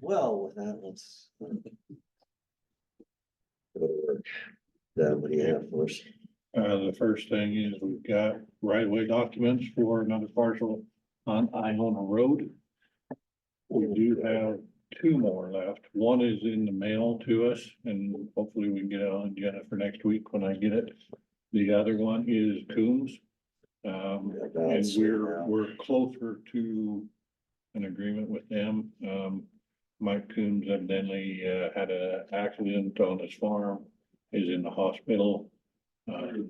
Well, with that, let's go to work. That what do you have for us? The first thing is we've got right-of-way documents for another parcel on Iona Road. We do have two more left. One is in the mail to us and hopefully we can get it on the agenda for next week when I get it. The other one is Coombs. And we're closer to an agreement with them. Mike Coombs evidently had an accident on his farm, is in the hospital.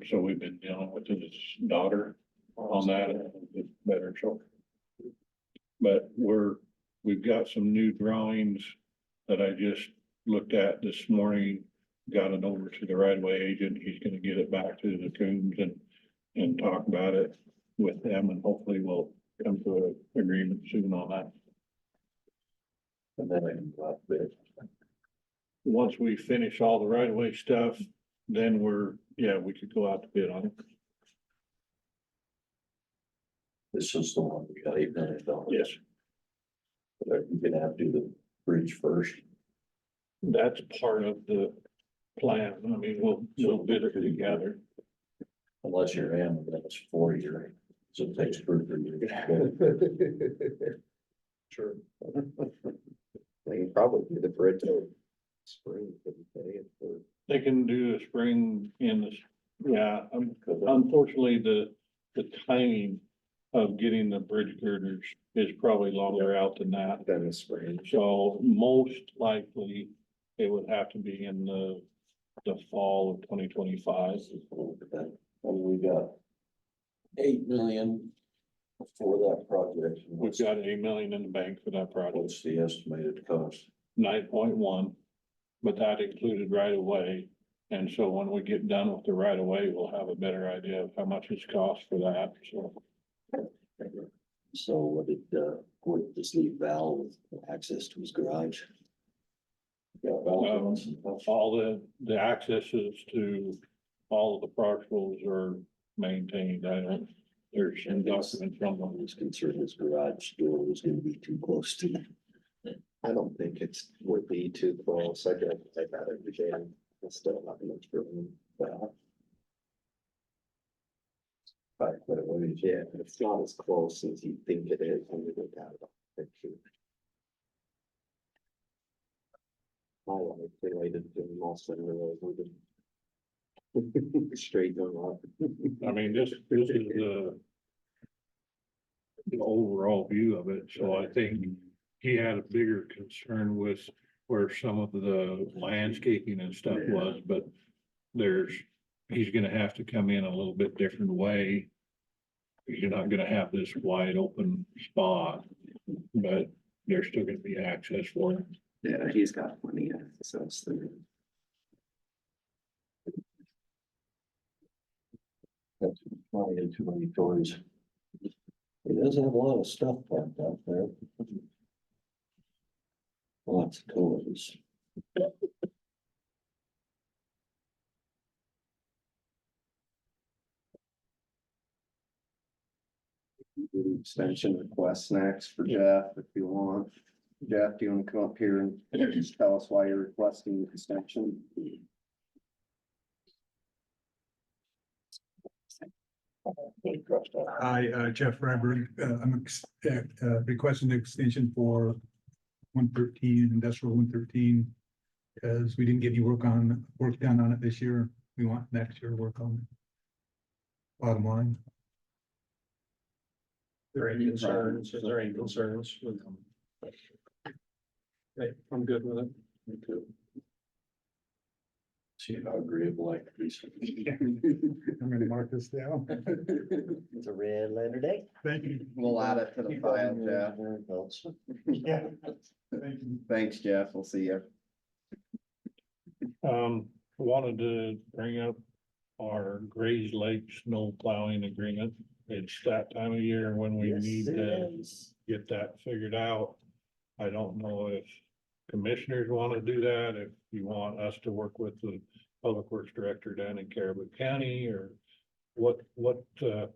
So we've been dealing with his daughter on that, and it's better, so. But we've got some new drawings that I just looked at this morning, got it over to the right-of-way agent. He's gonna get it back to the Coombs and talk about it with them, and hopefully we'll come to an agreement soon on that. And then I can go out there. Once we finish all the right-of-way stuff, then we could go out to bid on it. This is the one we got $8 million. Yes, You're gonna have to do the bridge first. that's part of the plan. I mean, we'll bid it together. Unless you're in, then it's 4 year, so it takes 3 years. Sure. They can probably do the bridge in spring, couldn't they? They can do a spring in the, unfortunately, the timing of getting the bridge girders is probably longer out than that. Then the spring. So most likely it would have to be in the fall of 2025. And we got 8 million for that project. We've got $8 million in the bank for that project, What's the estimated cost? 9.1, but that included right of way. And so when we get done with the right of way, we'll have a better idea of how much it's cost for that, so. So what did this leave Val with access to his garage? All the accesses to all of the parcels are maintained. There's some documents from them. He's concerned his garage door was gonna be too close to. I don't think it's would be too close. I'd rather be in. It's still not much room. But yeah, it's not as close as you think it is when you look at it on the picture. My life related to most of the road. Straight going up. I mean, this is the overall view of it, so I think he had a bigger concern with where some of the landscaping and stuff was, but he's gonna have to come in a little bit different way. You're not gonna have this wide open spot, but there's still gonna be access for it. Yeah, he's got plenty of access there. That's probably too many toys. He does have a lot of stuff parked out there. Lots of toys. Do the extension request next for Jeff, if you want. Jeff, do you want to come up here and just tell us why you're requesting the extension? Hi, Jeff Ryberg. I'm requesting an extension for 113, industrial 113. Because we didn't get any work done on it this year. We want next year to work on it. Bottom line. There any concerns? Is there any concerns with them? Okay, I'm good with it. Me too. See how agreeable I can be. I'm gonna mark this down. It's a red letter day. Thank you. We'll add it to the file, Jeff. Yeah. Thank you. Thanks, Jeff. We'll see you. Wanted to bring up our Grays Lake snow plowing agreement. It's that time of year when we need to get that figured out. I don't know if commissioners want to do that, if you want us to work with the public works director down in Caribou County, or what do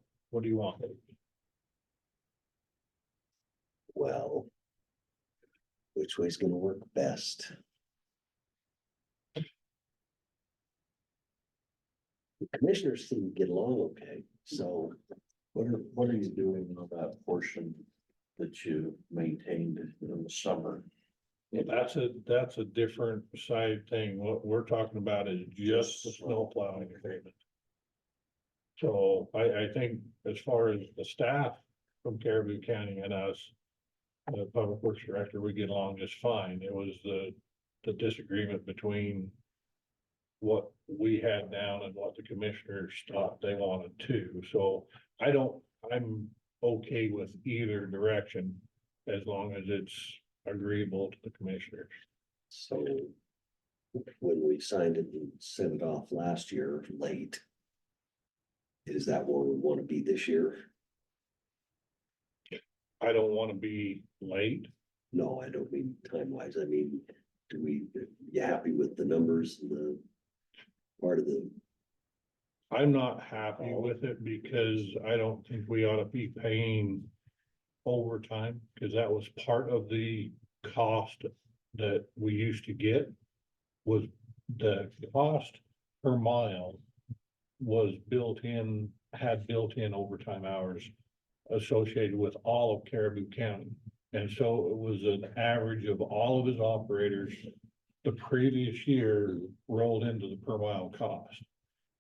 you want? Well, which way's gonna work best. The commissioners seem to get along okay, so What are you doing on that portion that you maintained in the summer? That's a different side thing. What we're talking about is just the snow plowing agreement. So I think as far as the staff from Caribou County and us, the public works director, we get along just fine. It was the disagreement between what we had down and what the commissioners thought they wanted to. So I'm okay with either direction as long as it's agreeable to the commissioners. so. When we signed it and sent it off last year late. Is that where we wanna be this year? I don't want to be late. No, I don't mean time wise, I mean, you happy with the numbers and the part of the, I'm not happy with it because I don't think we ought to be paying overtime, because that was part of the cost that we used to get. Was the cost per mile was had built-in overtime hours associated with all of Caribou County. And so it was an average of all of his operators the previous year rolled into the per mile cost.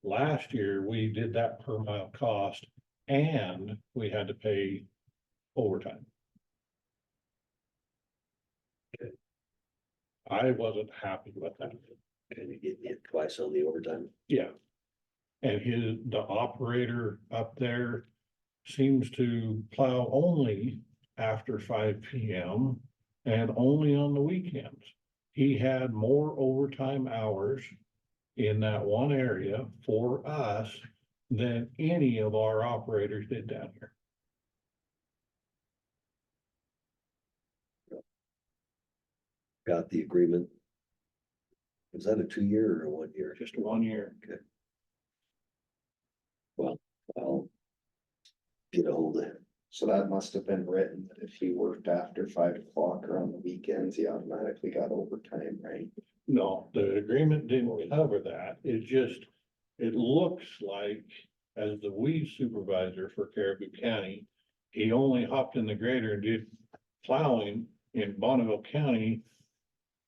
Last year, we did that per mile cost and we had to pay overtime. I wasn't happy with that. kind of getting hit twice on the overtime. Yeah. And the operator up there seems to plow only after 5 PM and only on the weekends. He had more overtime hours in that one area for us than any of our operators did down here. Got the agreement. Was that a 2-year or a 1 year? Just 1 year. Okay. Well, I'll get a hold of it. So that must have been written that if he worked after 5 o'clock or on the weekends, he automatically got overtime, right? No, the agreement didn't cover that. It looks like as the weed supervisor for Caribou County, he only hopped in the grader and did plowing in Bonneville County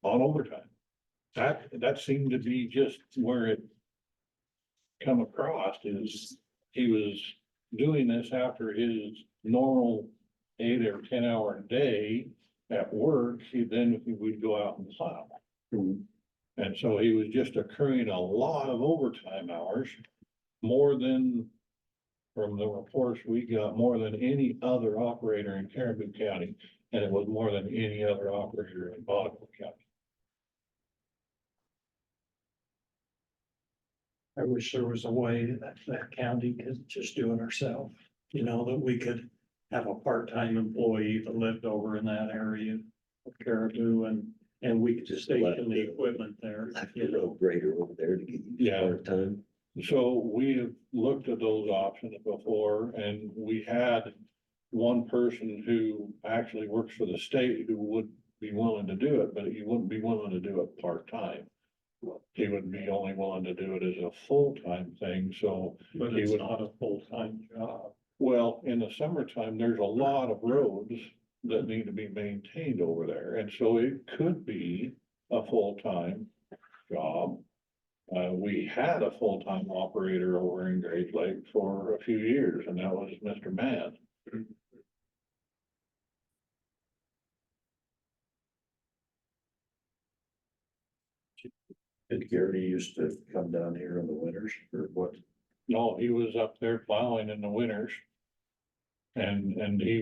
on overtime. That seemed to be just where it come across is he was doing this after his normal 8 or 10 hour day at work. Then he would go out and plow. And so he was just accruing a lot of overtime hours, more than, from the reports we got, more than any other operator in Caribou County. And it was more than any other operator in Bonneville County. I wish there was a way that county could just do it ourselves, you know, that we could have a part-time employee that lived over in that area of Caribou and we could just station the equipment there, Left you the know. road grader over there to get you Yeah. part-time. So we have looked at those options before, and we had one person who actually works for the state who would be willing to do it, but he wouldn't be willing to do it part-time. He would be only willing to do it as a full-time thing, so. But he it's would- not a full-time job. Well, in the summertime, there's a lot of roads that need to be maintained over there, and so it could be a full-time job. We had a full-time operator over in Great Lake for a few years, and that was Mr. Mann. Did Gary used to come down here in the winters or what? No, he was up there plowing in the winters. And he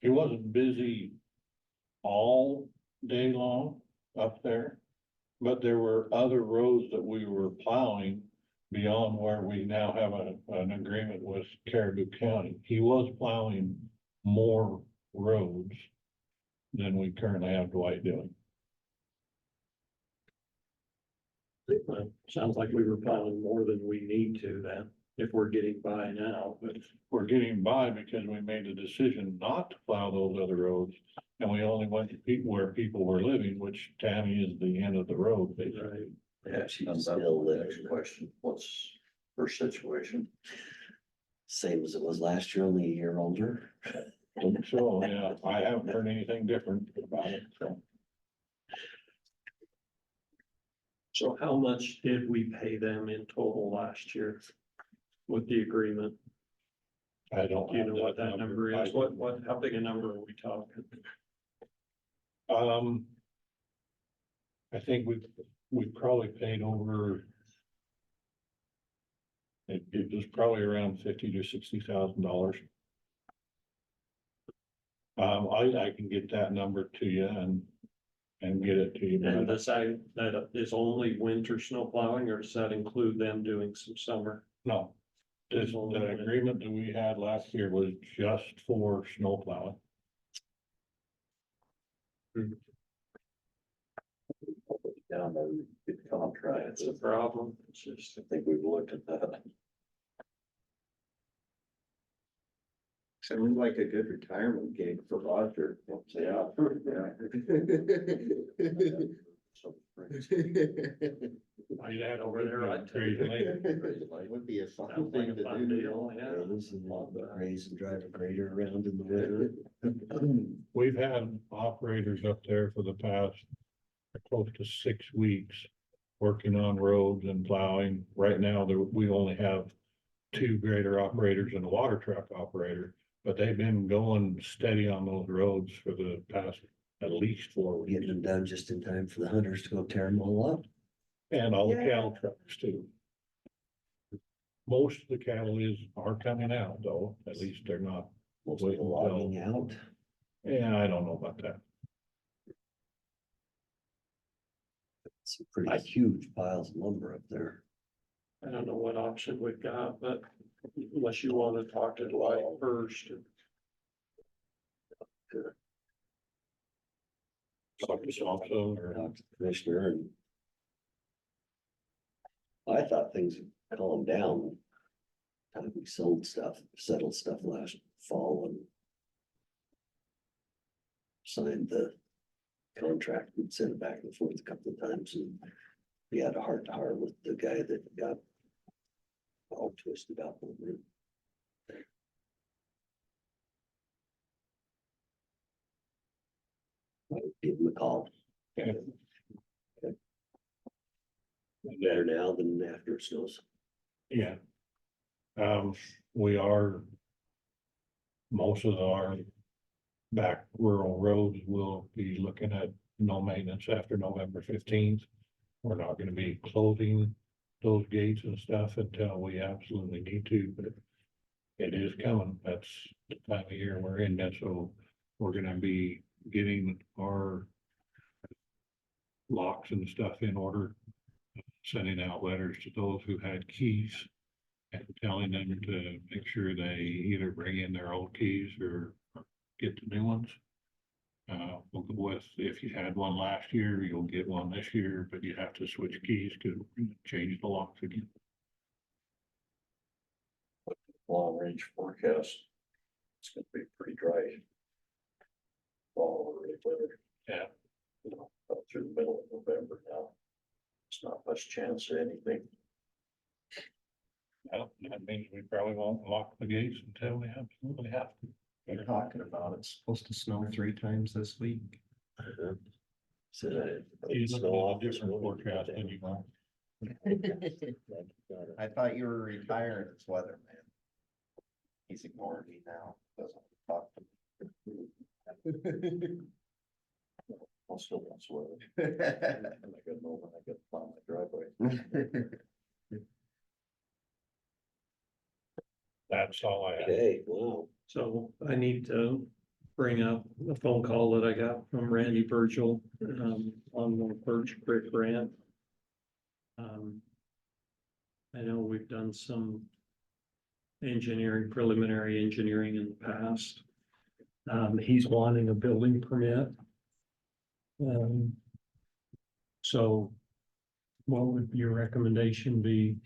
wasn't busy all day long up there. But there were other roads that we were plowing beyond where we now have an agreement with Caribou County. He was plowing more roads than we currently have Dwight doing. Sounds like we were plowing more than we need to then. if we're getting by now, but We're getting by because we made the decision not to plow those other roads. And we only went to people where people were living, which Tammy is the end of the road, basically. right. Yeah, she's Comes up still with the living. next question, what's her situation? Same as it was last year, only a year older. So, yeah, I haven't heard anything different about it, so. So how much did we pay them in total last year with the agreement? I don't. Do you have know what that number is? What, how big a number are we talking? I think we probably paid over. It was probably around $50,000 to $60,000. I can get that number to you and get it to you. And but does that is only winter snow plowing, or does that include them doing some summer? No, this, the agreement that we had last year was just for snow plowing. Down there, good contract, That's a problem. It's just, I think we've looked at that. Sounds like a good retirement gig for Roger. Yeah. You'd have to over there, I'd tell Crazy you. lake. Would be a fun Sounds like thing a to fun do. deal, yeah. Graze and graze and drive a grader around in the winter. We've had operators up there for the past close to 6 weeks. Working on roads and plowing. Right now, we only have 2 grader operators and a water truck operator. But they've been going steady on those roads for the past at least 4 weeks. Getting them done just in time for the hunters to go tear them all up. And all the cattle trucks too. Most of the cattle are coming out though, at least they're not. Most of the logging out. Yeah, I don't know about that. Some pretty huge piles of lumber up there. I don't know what option we've got, but unless you want to talk to Dwight first. Talk to Thompson or Talk to the commissioner and. I thought things had calmed down. Time we sold stuff, settled stuff last fall and. Signed the contract and sent it back and forth a couple of times and. We had a heart to heart with the guy that got. All twisted up over it. I'll give him a call. Okay. Better now than after it snows. yeah. We are. Most of our back rural roads will be looking at no maintenance after November 15th. We're not gonna be closing those gates and stuff until we absolutely need to, but it is coming. That's the time of year we're in, and so we're gonna be getting our locks and stuff in order, sending out letters to those who had keys and telling them to make sure they either bring in their old keys or get the new ones. We'll go with, if you had one last year, you'll get one this year, but you have to switch keys to change the locks again. Long range forecast. It's gonna be pretty dry. Fall, early winter. Yeah. You know, up through the middle of November now. It's not much chance of anything. Well, that means we probably won't lock the gates until we absolutely have to. They're talking about it's supposed to snow 3 times this week. So that. He's looking at a different forecast than you want. I thought you were retired as weatherman. He's ignoring me now, doesn't talk to me. I'll still want to weather. And I gotta know when I get to plow my driveway. That's all I have. Okay, wow. So I need to bring up a phone call that I got from Randy Virgil, on the Birch Creek grant. I know we've done some preliminary engineering in the past. He's wanting a building permit. So what would your recommendation be?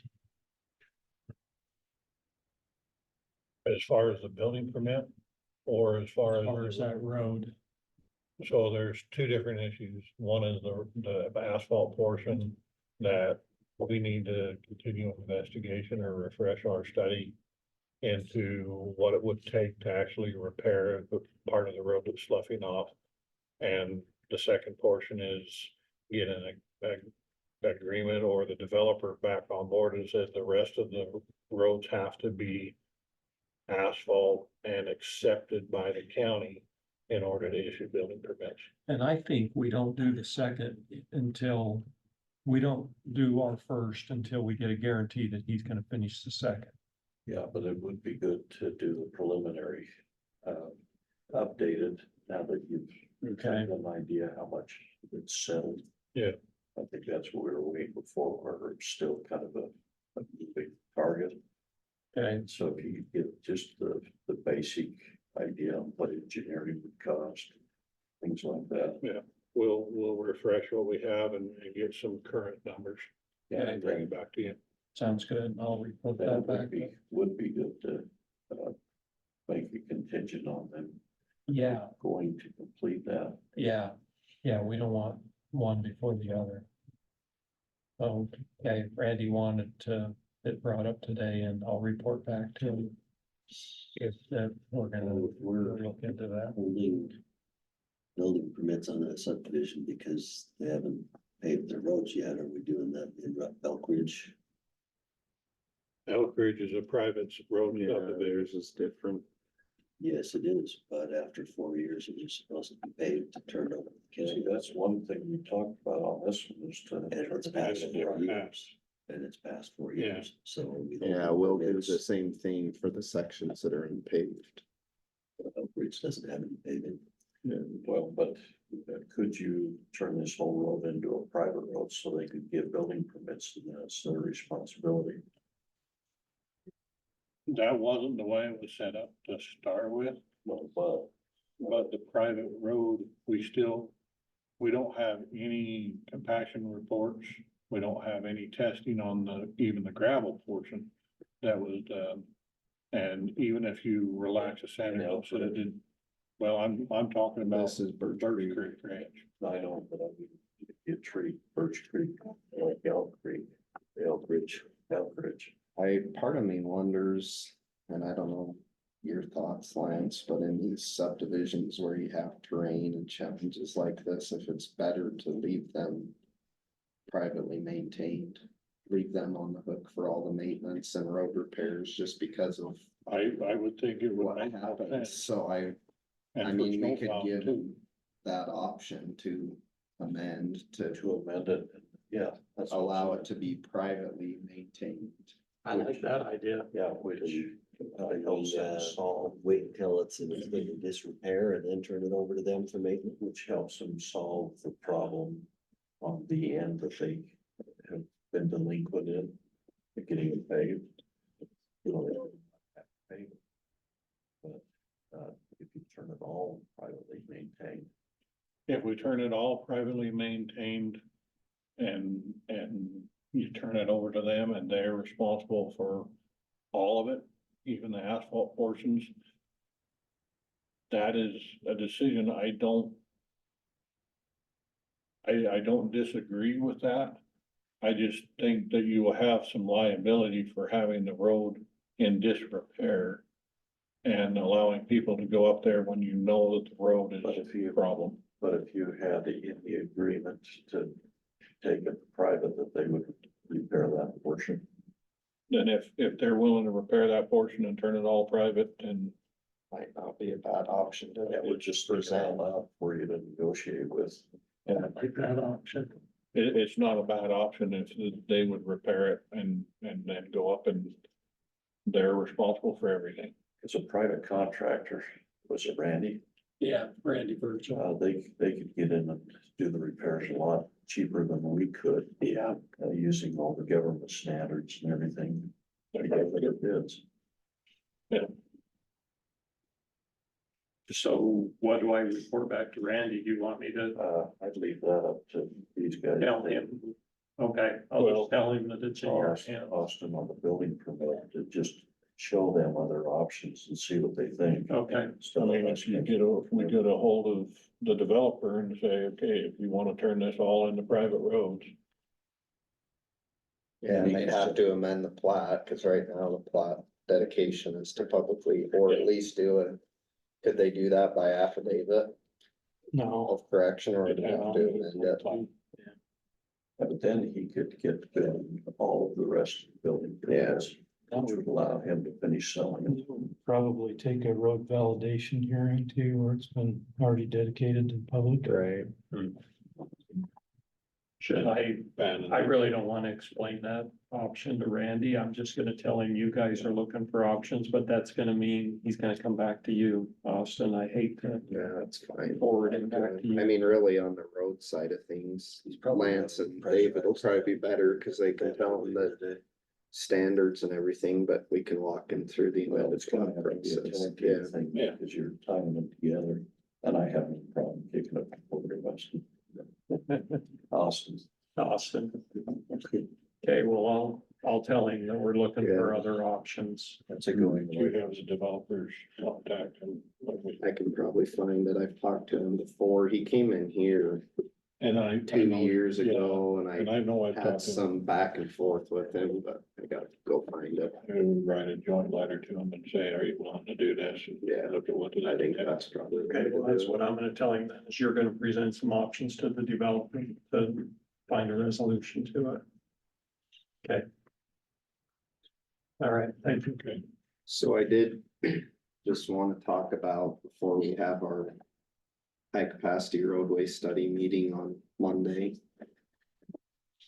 As far as the building permit, or as far As far as as, that road, so there's two different issues. One is the asphalt portion that we need to continue investigation or refresh our study into what it would take to actually repair the part of the road that's sloughing off. And the second portion is getting a agreement or the developer back on board and says the rest of the roads have to be asphalt and accepted by the county in order to issue building permits. and I think we don't do the second until, we don't do our first until we get a guarantee that he's gonna finish the second. Yeah, but it would be good to do the preliminary, updated now that you've Okay. got an idea how much it's settled. Yeah. I think that's what we were waiting for, or still kind of a big target. Okay, And so if you could get just the basic idea on what engineering would cost, things like that. We'll refresh what we have and get some current numbers. Yeah. And bring it back to you. sounds good. I'll report That that back. would be good to, make a contingent on them Yeah, going to complete that. yeah, we don't want one before the other. Okay, Randy wanted to, it brought up today and I'll report back to him. If that, we're gonna We're look into that. holding building permits on that subdivision because they haven't paved their roads yet. Are we doing that in Elk Ridge? Elk Ridge is a private road Yeah, subdivision. theirs is different. Yes, it is, but after 4 years, it was supposed to be paved to turn over the See, county. that's one thing we talked about on this one was to. And it's past 4 years, and it's past 4 Yeah. years, so. we don't Yeah, have we'll do permits. the same thing for the sections that are unpaved. Elk Ridge doesn't have any paving. Well, but could you turn this whole road into a private road so they could give building permits and that's their responsibility? That wasn't the way it was set up to start with, Well, but but the private road, we don't have any compaction reports. We don't have any testing on even the gravel portion that was done. And even if you relax a standard, so that did, well, I'm talking about This is Birch Birch Creek. Creek Ranch. I don't, but I mean, you treat Birch Creek, like Elk Creek, Elk Ridge, Elk Ridge. Part of me wonders, and I don't know your thoughts, Lance, but in these subdivisions where you have terrain and challenges like this, if it's better to leave them privately maintained, leave them on the hook for all the maintenance and road repairs just because of I would think it would what make more happens. sense. So I And for mean, we could snowplow give too. them that option to amend To amend it, yeah. that's what I'm allow saying. it to be privately maintained. I like that idea. Yeah, which helps them solve, Wait until it's in disrepair and then turn it over to them for maintenance. which helps them solve the problem on the end that they have been delinquent in, getting it paved. You know, they don't have to pay it. But, if you turn it all privately maintained, If we turn it all privately maintained and you turn it over to them and they're responsible for all of it, even the asphalt portions. That is a decision I don't disagree with that. I just think that you will have some liability for having the road in disrepair and allowing people to go up there when you know that the road but is if you, a problem. but if you had in the agreement to take it private, that they would repair that portion. Then if they're willing to repair that portion and turn it all private, then Might not be a bad option to. That would just present out for you to negotiate with. I like that option. it's not a bad option if they would repair it and then go up and they're responsible for everything. It's a private contractor, was it Randy? Yeah, Randy Virgil. They could get in and do the repairs a lot cheaper than we could. Yeah. Using all the government standards and everything. They get better bids. So what do I report back to Randy? Do you want me to I'd leave that up to these guys. tell him? Okay, I'll Well, just tell him that it's in your hands. Austin on the building permit to just show them other options and see what they think. Okay. I mean, if we get a hold of the developer and say, okay, if you wanna turn this all into private roads. Yeah, and they'd have to amend the plat, cause right now the plat dedication is to publicly, or at least do it. Could they do that by affidavit No, of correction, or would they have to amend it? But then he could get all of the rest of the building. permits, Which would allow him to finish selling it. probably take a road validation hearing too, where it's been already dedicated to the public. Right. Should I really don't want to explain that option to Randy. I'm just gonna tell him you guys are looking for options, but that's gonna mean he's gonna come back to you, Austin. I hate to Yeah, that's fine. forward him back to you. I mean, really on the road side of things, He's probably Lance having and pressure David will outside. probably be better, cause they can tell them the standards and everything, but we can walk them through the. Well, it's gonna have to be a process. joint Yeah. thing, Yeah. because you're tying them together, and I have no problem kicking up over to Weston. Austin. Austin. Okay, well, I'll tell him that we're looking for Yeah. other options. That's a going. Do you have the developer's contact and I can probably find it. I've talked to him before. He came in here I 2 know- years yeah, ago and And I I know I've had talked to him, some back and forth with him, but I gotta go find it. and write a joint letter to him and say, are you willing to do this? And Yeah. Look at what. I think that's probably. Okay, well, that's what I'm gonna tell him then, is you're gonna present some options to the developer to find a resolution to it. Okay. All right, thank you. Okay. So I did just want to talk about before we have our high capacity roadway study meeting on Monday.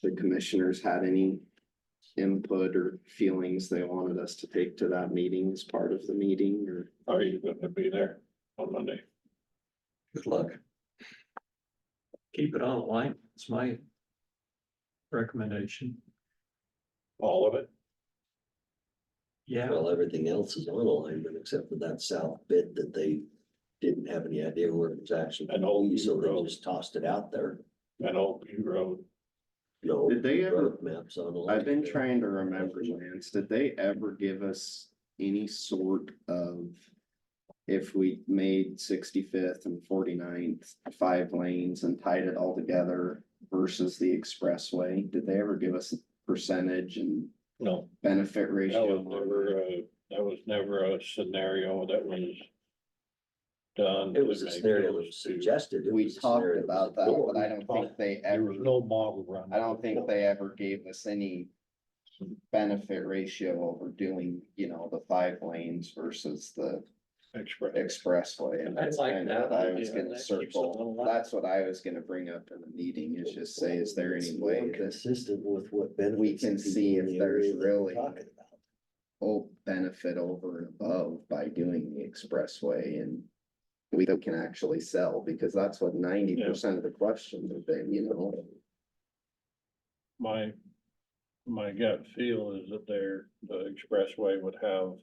The commissioners had any input or feelings they wanted us to take to that meeting as part of the meeting, or? Are you gonna be there on Monday? Good luck. Keep it on the line, it's my recommendation. All of it? Yeah, Well, everything else is on alignment except for that south bit that they didn't have any idea where it was actually. An old be, So they road. just tossed it out there. That old P road. No. Did they ever- road Maps on. I've been alignment. trying to remember, Lance, did they ever give us any sort of? If we made 65th and 49th 5 lanes and tied it all together versus the expressway, did they ever give us a percentage and No, benefit that ratio? was never a scenario that was done. It was to a make scenario that those was two. suggested. It We was a talked scenario about was that, but I don't think they There ever, was no model run. I don't think they ever gave us any benefit ratio over doing, the 5 lanes versus the Express. expressway. And I that's like kind of that what I was idea. gonna That keeps it circle. alive. That's what I was gonna bring up in the meeting, is just say, is there It's any more way that consistent with what benefits. we can the people see in if the there's area that we're really- talking about. benefit over and above by doing the expressway, and we can actually sell, because that's what 90% of the questions have been. My gut feel is that the expressway would have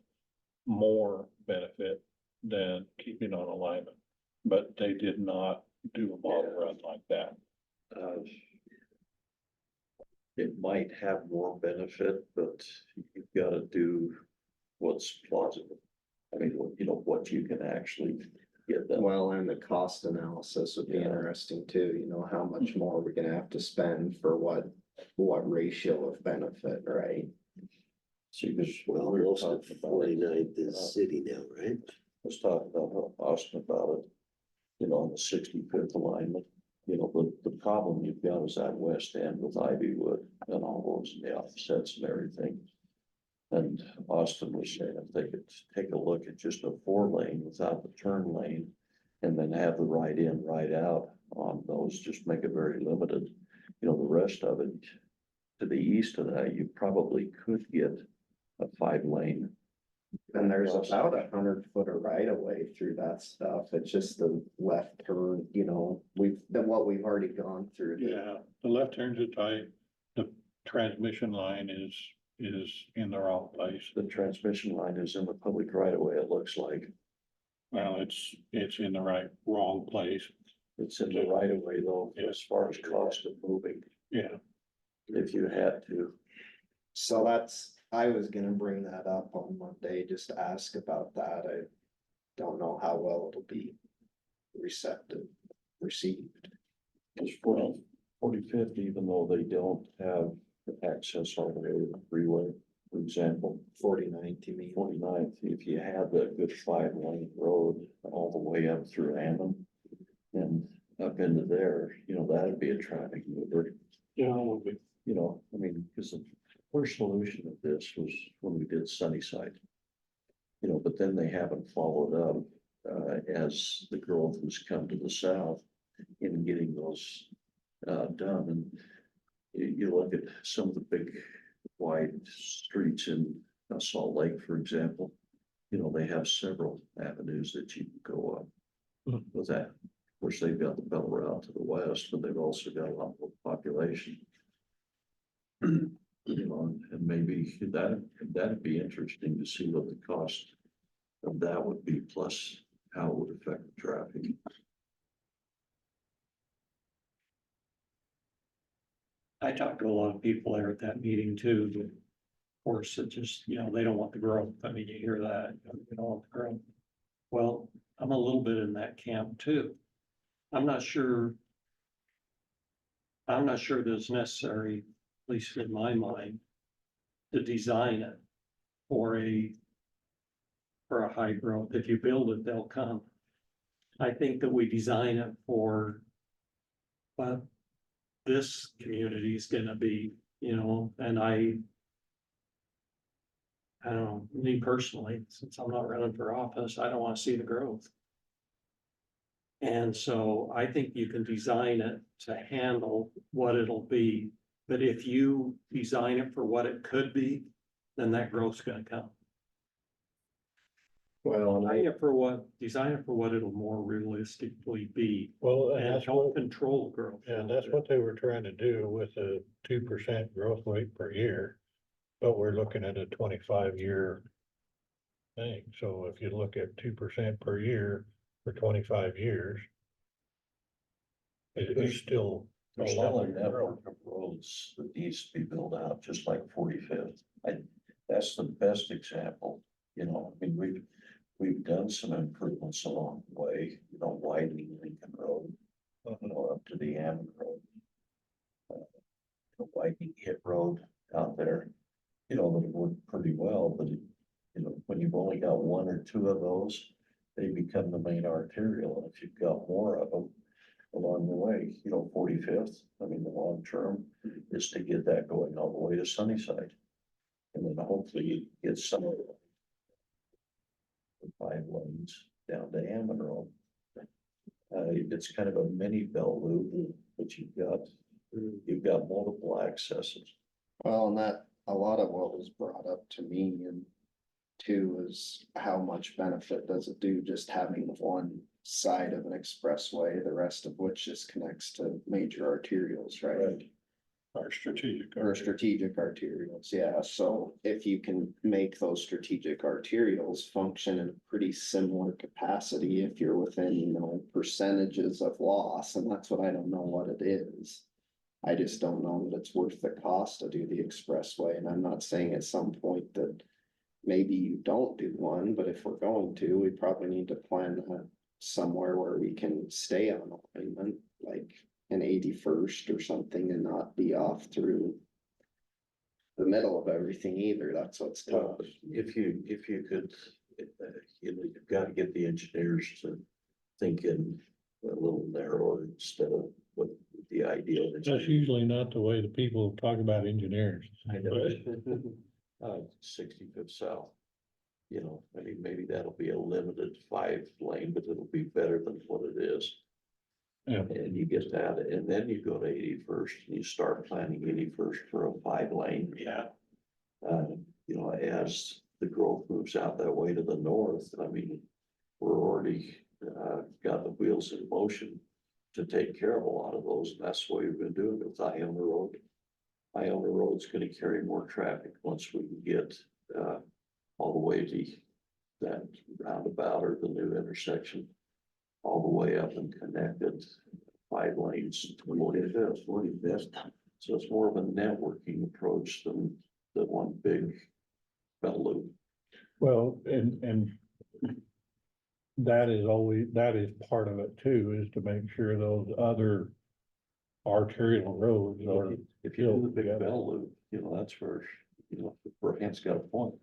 more benefit than keeping on alignment. But they did not do a model run like that. It might have more benefit, but you've gotta do what's plausible. I mean, what you can actually get done. Well, and the cost analysis would be Yeah. interesting too, how much more we're gonna have to spend for what ratio of benefit, right? See, because Well, we're most of talking about 49th is city now, right? Let's talk about Austin about it. On the 65th alignment, the problem you've got is that west end with Ivywood and all those, and the offsets and everything. And Austin was saying if they could take a look at just a 4-lane without the turn lane. And then have the right in, right out on those, just make it very limited. The rest of it, to the east of that, you probably could get a 5-lane. And there's about 100 foot of right of way through that stuff. It's just the left turn, what we've already gone through. Yeah, the left turns are tight. The transmission line is in the wrong place. The transmission line is in the public right of way, it looks like. Well, it's in the wrong place. It's in the right of way though, as far as cost of moving, Yeah, if you had to. So that's I was gonna bring that up on Monday, just to ask about that. I don't know how well it'll be received. Because 45th, even though they don't have access all the way to the freeway, for example, 49th, you mean? 49th, if you have that good 5-lane road all the way up through Hammond and up into there, you know, that'd be a traffic mover. You know, we- You know, I mean, because the first solution of this was when we did Sunnyside. You know, but then they haven't followed up, as the growth has come to the south in getting those, done. And you look at some of the big wide streets in Salt Lake, for example. You know, they have several avenues that you can go up with that. Of course, they've got the Bell Route to the west, but they've also got a lot more population. You know, and maybe that'd be interesting to see what the cost of that would be, plus how it would affect the traffic. I talked to a lot of people there at that meeting too, but of course, it just, you know, they don't want the growth. I mean, you hear that, you don't want the growth. Well, I'm a little bit in that camp too. I'm not sure that it's necessary, at least in my mind, to design it for a high growth. If you build it, they'll come. I think that we design it for what this community is gonna be, you know, and I don't know, me personally, since I'm not running for office, I don't wanna see the growth. And so I think you can design it to handle what it'll be, but if you design it for what it could be, then that growth's gonna come. Well, Design it for what it'll more realistically be Well, and and that's help what, control growth. and that's what they were trying to do with a 2% growth rate per year. But we're looking at a 25-year thing. So if you look at 2% per year for 25 years, it's still. a there's lot still a of growth. network of roads that needs to be built out, just like 45th. That's the best example, you know, I mean, we've done some improvements along the way, you know, widening Lincoln Road, you know, up to the Hammond Road. The widening Hit Road out there, you know, that worked pretty well, but you know, when you've only got 1 or 2 of those, they become the main arterial, and if you've got more of them along the way, you know, 45th, I mean, the long term is to get that going all the way to Sunnyside. And then hopefully you get some of the 5 lanes down to Hammond Road. It's kind of a mini bell loop, but you've got multiple accesses. Well, and that, a lot of what was brought up to me and too is how much benefit does it do just having one side of an expressway, the rest of which just connects to major arterials, right? Our strategic. Or strategic arterials, yeah, so if you can make those strategic arterials function in a pretty similar capacity, if you're within, you know, percentages of loss, and that's what I don't know what it is. I just don't know that it's worth the cost to do the expressway, and I'm not saying at some point that maybe you don't do one, but if we're going to, we probably need to plan that somewhere where we can stay on alignment, like an 81st or something, and not be off through the middle of everything either. That's what's tough. If you could, you know, you've got to get the engineers to think in a little narrower instead of what the ideal is. That's usually not the way the people talk about engineers. I know. 65th South. You know, I mean, maybe that'll be a limited 5-lane, but it'll be better than what it is. Yeah. And you get that, and then you go to 81st and you start planning 81st for a 5-lane. Yeah, You know, as the growth moves out that way to the north, I mean, we're already got the wheels in motion to take care of a lot of those, and that's what we've been doing with Iona Road. Iona Road's gonna carry more traffic once we can get all the way to that roundabout or the new intersection, all the way up and connected 5 lanes, 45th. So it's more of a networking approach than one big bell loop. Well, and that is always, that is part of it too, is to make sure those other arterial roads are. If you do the big bell loop, you know, that's where, you know, Brian's got a point.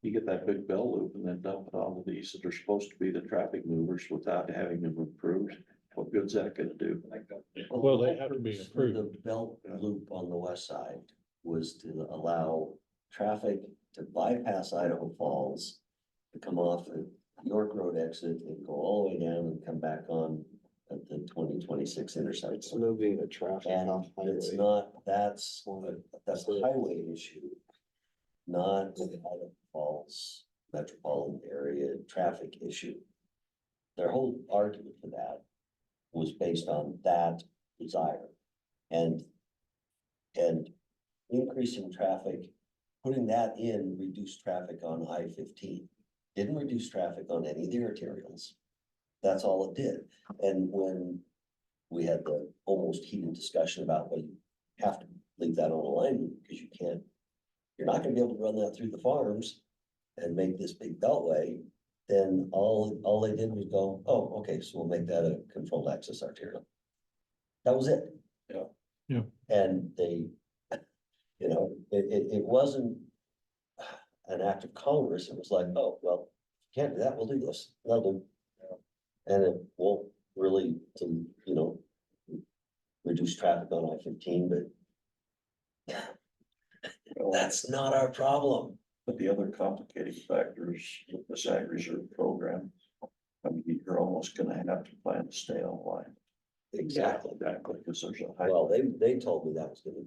You get that big bell loop and then dump it onto these that are supposed to be the traffic movers without having them improved. What good's that gonna do? Well, they have to be purpose for approved. The belt loop on the west side was to allow traffic to bypass Idaho Falls, to come off the York Road exit and go all the way down and come back on at the 2026 intersection. It's moving the traffic And off it's highway. not, that's a highway issue. Not the Idaho Falls metropolitan area traffic issue. Their whole argument for that was based on that desire. And increasing traffic, putting that in reduced traffic on I-15. Didn't reduce traffic on any of the arterials. That's all it did. And when we had the almost heated discussion about, well, you have to leave that on alignment because you can't, you're not gonna be able to run that through the farms and make this big beltway, then all they did was go, oh, okay, so we'll make that a controlled access arterial. That was it. Yeah. Yeah. And they, you know, it wasn't an act of Congress. It was like, oh, well, can't do that, we'll do this. That'll do. And it won't really, you know, reduce traffic on I-15, but that's not our problem. But the other complicating factors with this ag reserve program, I mean, you're almost gonna have to plan to stay online. Exactly. Exactly, because there's a high. Well, they told me that was gonna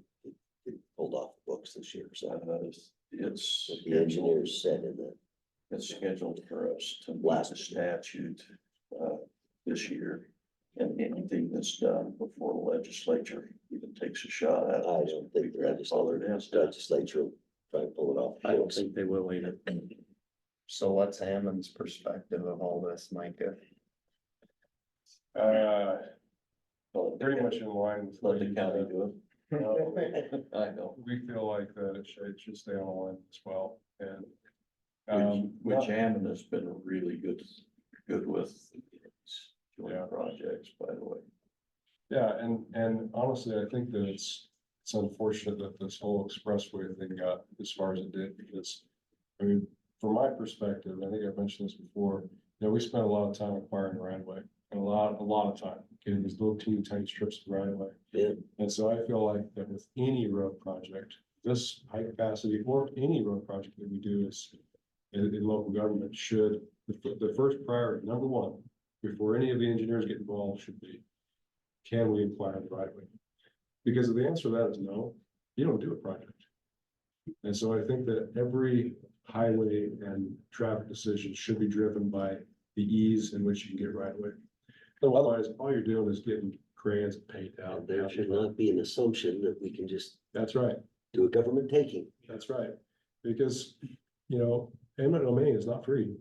get pulled off the books this year, so It's. what the engineers said in the. It's scheduled for us to meet Last the statute, this year. And anything that's done before the legislature even takes a shot at it. I don't think the legislature will try and pull it off. I don't think they will either. So what's Hammond's perspective of all this, Micah? Pretty much in line with. Let the county do it. I know, We feel like that it should stay on line as well, and. which Hammond has been really good with. Yeah. Joint projects, by the way. Yeah, and honestly, I think that it's unfortunate that this whole expressway thing got as far as it did, because, I mean, from my perspective, I think I've mentioned this before, you know, we spent a lot of time acquiring right of way, and a lot of time getting these little teeny tiny strips of right of way. Yeah. And so I feel like that with any road project, this high capacity or any road project that we do is in local government should, the first priority, number one, before any of the engineers get involved, should be, can we acquire the right of way? Because if the answer to that is no, you don't do a project. And so I think that every highway and traffic decision should be driven by the ease in which you can get right of way. Otherwise, all you're doing is getting crayons and paint out. There should not be an assumption that we can just That's right. do a government taking. That's right. Because, you know, eminent domain is not free.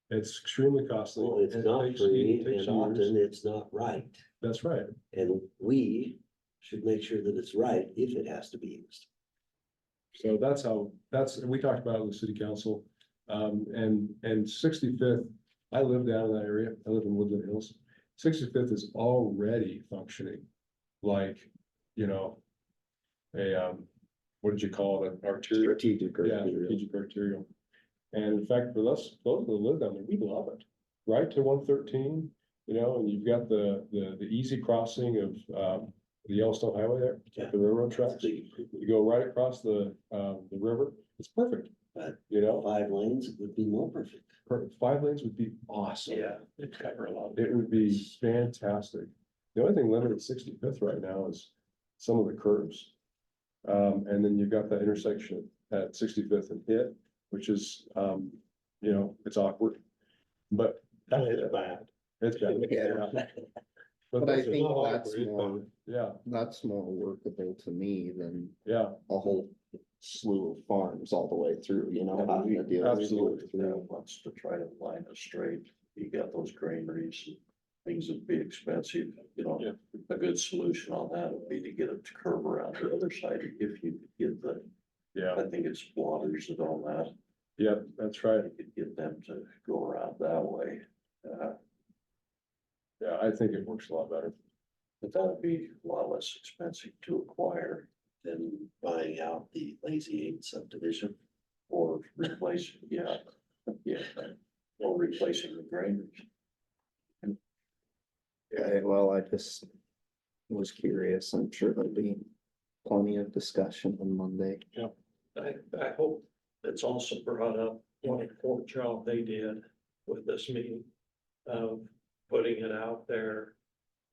It's extremely costly. Well, it's It not takes- free it takes and often years. it's not right. That's right. And we should make sure that it's right if it has to be used. So we talked about it with city council. And 65th, I live down in that area. I live in Woodland Hills. 65th is already functioning like, you know, what did you call it? An arterial. Strategic. Yeah, strategic arterial. And in fact, for us, both who live down there, we love it. Right to 113, you know, and you've got the easy crossing of the Yellowstone Highway there, at the railroad tracks. You go right across the river. It's perfect. Right. You know, 5 lanes would be more perfect. 5 lanes would be awesome. Yeah, it'd cover a lot. It would be fantastic. The only thing limited 65th right now is some of the curves. And then you've got that intersection at 65th and Hit, which is, you know, it's awkward, but it's bad. It's bad. Yeah. But I those are think not that's awkward, more, Yeah, that's more workable to me than yeah, a whole slew of farms all the way through, you know, having to deal with Absolutely. through. Wants to try to line us straight. You got those granaries, and things would be expensive, you know. Yeah. A good solution on that would be to get it to curve around the other side if you get the, yeah. I think it's Waters that own that. Yep, that's right. You could get them to go around that way. Yeah, I think it works a lot better. But that'd be a lot less expensive to acquire than buying out the Lazy Eight subdivision or replacing, yeah, or replacing the graders. Okay, well, I just was curious. I'm sure there'll be plenty of discussion on Monday. I hope it's also brought up what a poor job they did with this meeting of putting it out there,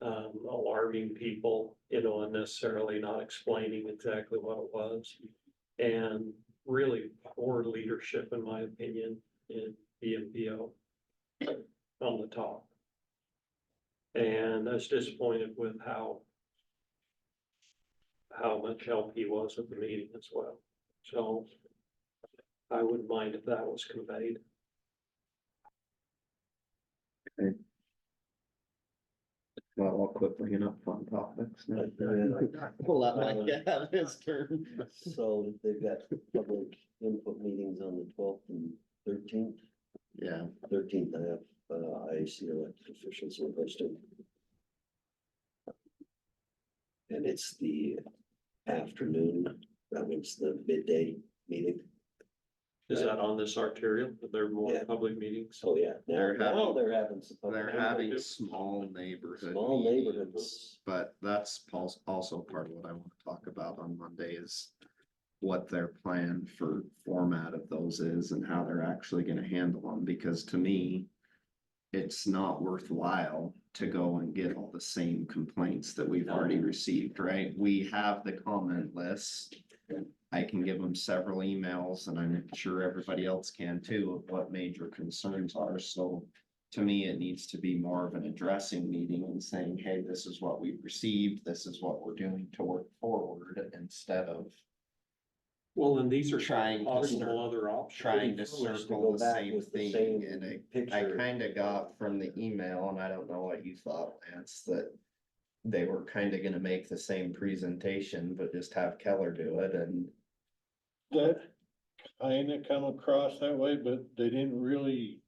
alarming people, unnecessarily not explaining exactly what it was. And really poor leadership, in my opinion, in BMPO on the top. And I was disappointed with how much help he was at the meeting as well. So I wouldn't mind if that was conveyed. Well, I'll quit bringing up fun topics now. We'll let Mike have his turn. So they've got public input meetings on the 12th and 13th. Yeah, 13th, I have, IAC elected officials are hosting. And it's the afternoon, that means the midday meeting. Is that on this arterial? Are there more Yeah. public meetings? Oh, yeah, They're now they're having some. they're public having input. small neighborhood. Small meetings, neighborhoods. But that's also part of what I want to talk about on Monday is what their plan for format of those is and how they're actually gonna handle them, because to me, it's not worthwhile to go and get all the same complaints that we've already received, right? We have the comment list. I can give them several emails, and I'm sure everybody else can too, of what major concerns are. So to me, it needs to be more of an addressing meeting and saying, hey, this is what we've received, this is what we're doing to work forward, instead of Well, and these are Trying to possible circle- other options. trying to Foolish to circle go the back same with the thing. same And I picture. kind of got from the email, and I don't know what you thought, Lance, that they were kind of gonna make the same presentation, but just have Keller do it, and That kind of come across that way, but they didn't really.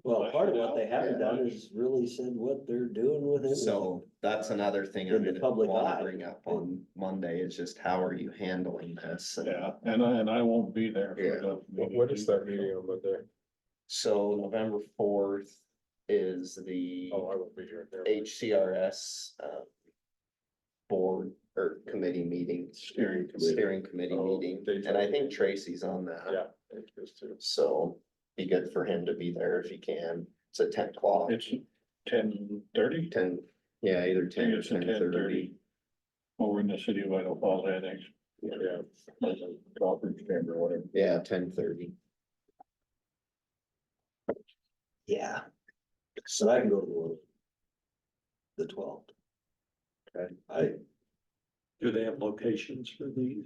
Well, part of what they Yeah. haven't done is really said what they're doing with it. so that's another thing I'm In the gonna public wanna eye. bring up on Monday, is just how are you handling this? And Yeah, and I won't be there. for Yeah. the What is that meeting on Monday? So November 4th is the Oh, I won't be here. HCRS board or committee meeting, steering committee Oh, meeting, they and I told think me. Tracy's on that. Yeah, it is too. So be good for him to be there if he can. It's at 10 o'clock, It's 10:30. 10, yeah, either 10 or It's at 10:30. Over in the city of Idaho Falls Annex. Yeah. Conference chamber or whatever. Yeah, 10:30. Yeah. So I can go to the 12th. Okay. Do they have locations for these?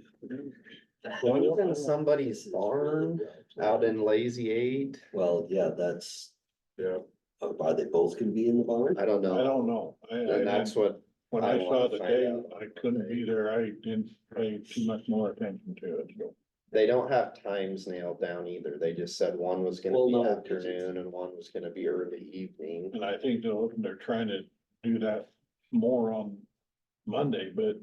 Even somebody's barn out in Lazy Eight, Well, yeah, that's, Yeah. are they both gonna be in the barn? I don't I know, don't know. and that's what, When I I saw wanna the find day, out. I couldn't be there. I didn't pay too much more attention to it, so. they don't have times nailed down either. They just said one was gonna Well, be no, 'cause afternoon and one was gonna be early evening. And I think they're trying to do that more on Monday, but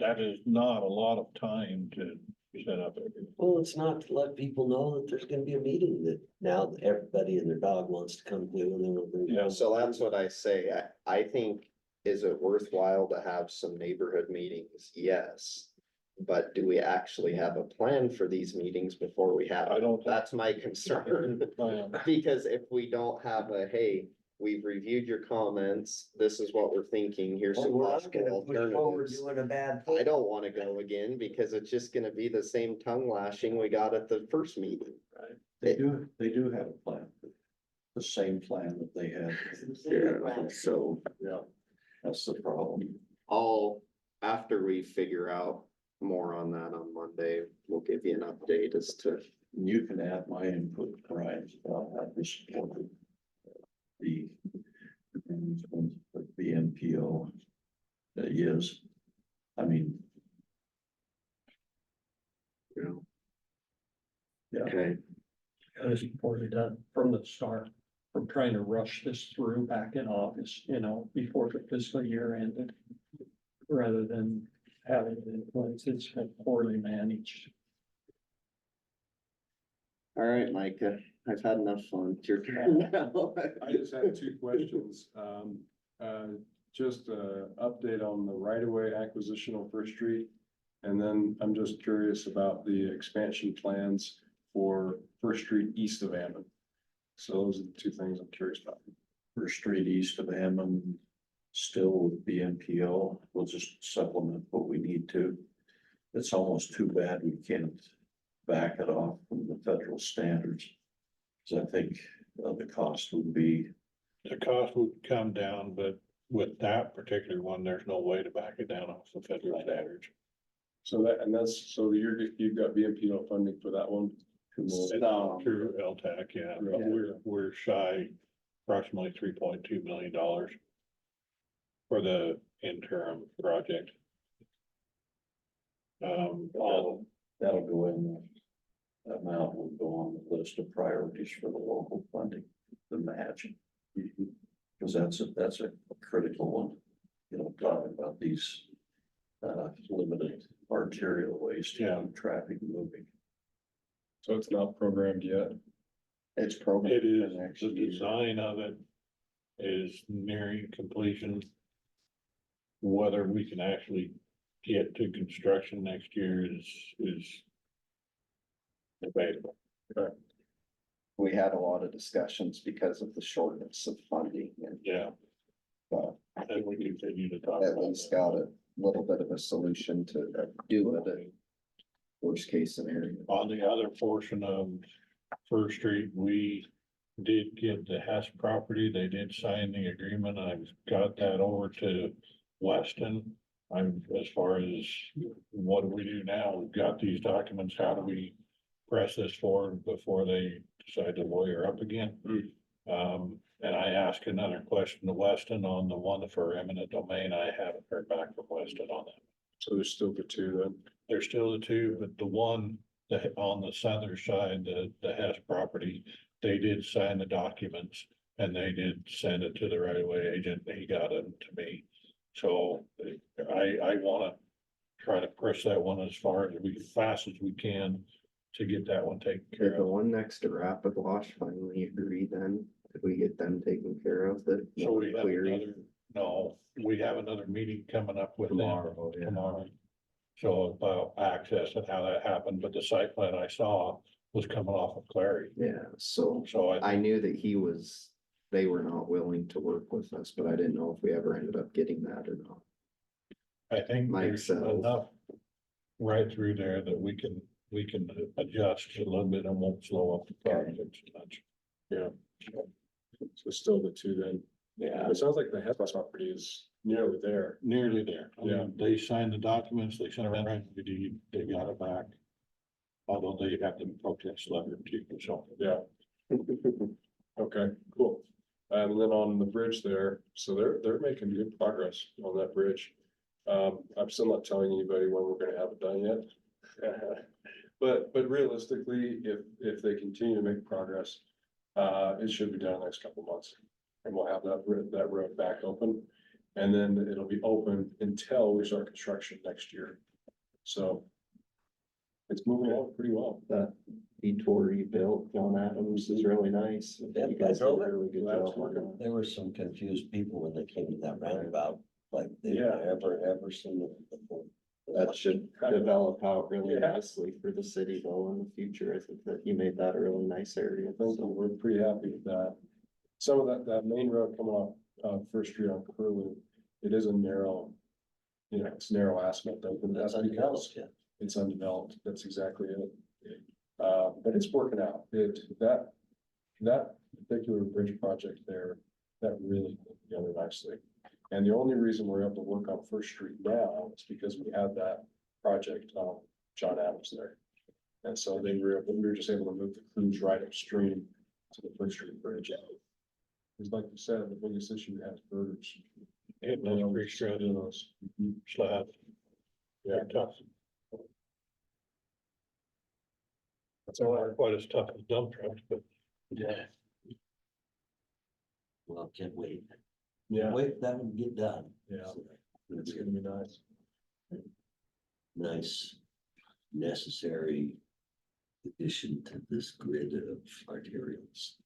that is not a lot of time to set up everything. Well, it's not to let people know that there's gonna be a meeting that now everybody and their dog wants to come to, and then we'll bring. Yeah. So that's what I say. I think, is it worthwhile to have some neighborhood meetings? Yes. But do we actually have a plan for these meetings before we have? I don't think- That's my concern. Because if we don't have a, hey, we've reviewed your comments, this is what we're thinking, here's some possible alternatives. Doing a bad I thing. don't wanna go again because it's just gonna be the same tongue lashing we got at the first meeting. They do have a plan, the same plan that they had. Yeah, so Yeah, that's the problem. after we figure out more on that on Monday, we'll give you an update as to. You can add my input, Brian, at this point. The NPO is, I mean, You know. yeah. Okay, Because before they done from the start, from trying to rush this through back in August, you know, before the fiscal year ended. Rather than having it in place, it's been poorly managed. All right, Micah, I've had enough fun. It's your turn now. I just had two questions. Just a update on the right-of-way acquisition on First Street. And then I'm just curious about the expansion plans for First Street east of Ammon. So those are the two things I'm curious about. First Street east of Hammond, still with BMPO, we'll just supplement what we need to. It's almost too bad we can't back it off from the federal standards. So I think the cost would be, The cost would come down, but with that particular one, there's no way to back it down off the federal standards. So you've got BMPO funding for that one? No. Through LTAC, yeah, we're shy approximately $3.2 million for the interim project. that'll go in, that amount will go on the list of priorities for the local funding, the match. Because that's a critical one, you know, talking about these limited arterial ways to keep traffic moving. So it's not programmed yet? It's programmed. It is, for next the year. design of it is nearing completion. Whether we can actually get to construction next year is debatable. We had a lot of discussions because of the shortness of funding and, Yeah, but and we continue to talk at about least that. got a little bit of a solution to do it at worst case scenario. On the other portion of First Street, we did get the Hess property. They did sign the agreement. I've got that over to Weston. I'm, as far as what do we do now? We've got these documents. How do we press this forward before they decide to lawyer up again? And I asked another question to Weston on the one for eminent domain. I haven't heard back from Weston on that. So there's still the two then? There's still the two, but the one that on the southern side, the Hess property, they did sign the documents and they did send it to the right of way agent. He got it to me. So I wanna try to press that one as fast as we can to get that one taken Did care the of. one next to Rapid Wash finally agree then? Did we get them taken care of? The So we have query? another, no, we have another meeting coming up with them Tomorrow, yeah. tomorrow. So about access and how that happened, but the site plan I saw was coming off of Clary. Yeah, so So I knew that they were not willing to work with us, but I didn't know if we ever ended up getting that or not. I think Mike there's said- enough right through there that we can adjust a little bit and won't slow up the project too much. Yeah. So still the two then? Yeah. It sounds like the Hess property is nearly there. Nearly there. I mean, Yeah. They signed the documents, they sent around the deed, they got it back. Although they have the protest letter too, so. Yeah. Okay, cool. And then on the bridge there, so they're making good progress on that bridge. I'm still not telling anybody when we're gonna have it done yet. But realistically, if they continue to make progress, it should be done in the next couple of months. And we'll have that road back open. And then it'll be open until we start construction next year. So it's moving along pretty well. That detour you built, John Adams, is really nice. Yeah, You guys I drove did a it. really good That's job on that. There were some confused people when they came to that roundabout, like they've Yeah. ever seen it before. That should develop out really Yeah. nicely for the city though in the future. I think that you made that a really nice area. So we're pretty happy with that. Some of that main road coming off, First Street on Curlew, it is a narrow, it's narrow asphalt, and That's that's undeveloped, because yeah. it's undeveloped. That's exactly it. But it's working out. That particular bridge project there, that really came together nicely. And the only reason we're able to work on First Street now is because we had that project, John Adams there. And so we were just able to move the crews right upstream to the First Street Bridge. It's like you said, the biggest issue we had is girders. Hitting those creek struts, slabs. Yeah. Tough. It's not quite as tough as dump trucks, but. Yeah. Well, can't wait. Yeah, Wait, that would get done. Yeah. So, it's gonna be nice. Nice, necessary addition to this grid of arterials.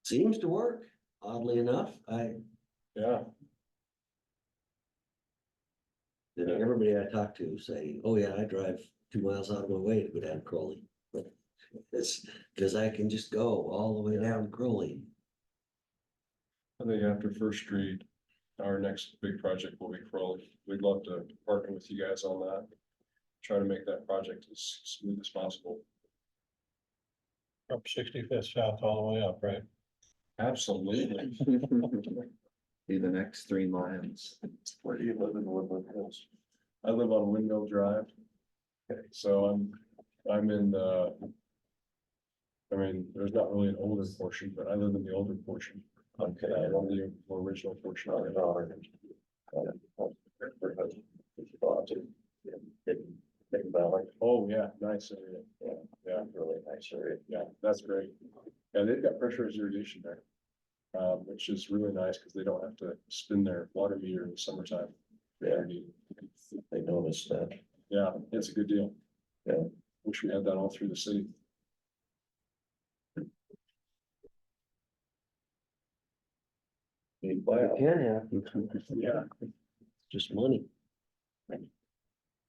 Seems to work, oddly enough. Yeah, Everybody I talk to say, oh yeah, I drive 2 miles out of my way to go down Crowley. It's because I can just go all the way down Crowley. I think after First Street, our next big project will be Crowley. We'd love to partner with you guys on that. Try to make that project as smooth as possible. Up 65th south all the way up, right? Absolutely. Do the next 3 miles. where do you live in Woodland Hills? I live on Windmill Drive. Okay, so I'm in the. I mean, there's not really an older portion, but I live in the older portion. Okay. One of the more original portion of it. Big Valley, Oh, yeah, nice area. Yeah, really nice area. yeah, that's great. Yeah, they've got pressurized irrigation there. Which is really nice because they don't have to spin their water meter in the summertime. Yeah. They noticed that. Yeah, it's a good deal. Yeah. Wish we had that all through the city. Wow. Yeah. Just money.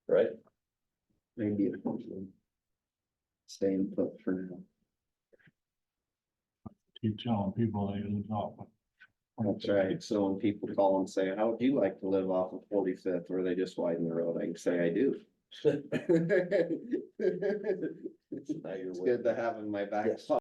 Right? Maybe staying put for now. Keep telling people they lose off. That's right. So when people call and say, how would you like to live off of 45th where they just widen the road? I can say I do. Now you're It's good to have in my back Yes. pocket.